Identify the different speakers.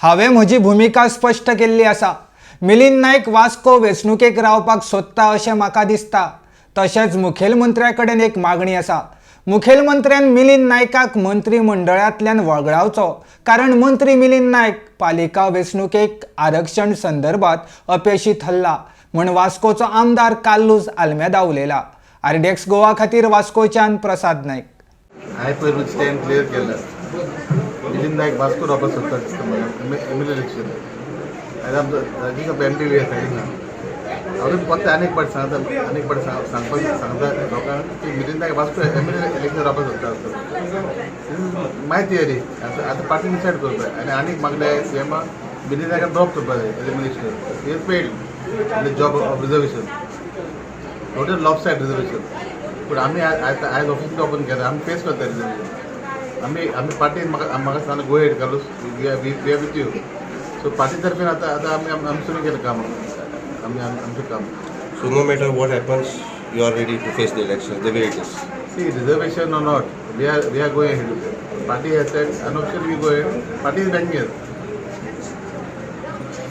Speaker 1: हांवें म्हजी भुमिका स्पश्ट केल्ली आसा. मिलिंद नायक वास्को वेंचणुकेक रावपाक सोदता अशें म्हाका दिसता. तशेंच मुखेलमंत्र्या कडेन एक मागणी आसा. मुखेलमंत्र्यान मिलिंद नायकाक मंत्री मंडळांतल्यान वगडावचो, कारण मंत्री मिलिंद नायक पालिका वेंचणुकेक आरक्षण संदर्भात अपेशी थारला म्हण वास्कोचो आमदार काल्लूस आल्मेदा उलयला. आरडीएक्स गोवा खातीर वास्कोच्यान प्रसाद नायक.
Speaker 2: हांवें पयलीं स्टँड क्लियर केला. मिलिंद नायक वास्को रावपाक सोदता एमएलए इलेक्शन. आयज आमचो एमपी सायडीन हांव फक्त आनीक पाट सांगता लोकांक की मिलिंद नायक वास्को एमएलए इलेक्शन रावपाक सोदता. माय थियरी आतां पार्टी डिसायड करता आनीक मागले सीएमा मिलिंद नायकान ड्रॉप करपा जाय as a minister. He paid job of reservation total loaf said reservation. पूण आमी आयज ऑफिस ओपन केला. आमी फेस करता रिजर्वेशन. आमी पार्टीन म्हाका सांगलें गो हेड कालूस we are with you. So party तर्फे आतां आमी सुरू केलें काम. आमचें काम.
Speaker 3: So no matter what happens, you are ready to face the elections the way it is.
Speaker 2: See, reservation or not, we are going ahead with it. Party has said unofficially we go ahead. Party is backing us.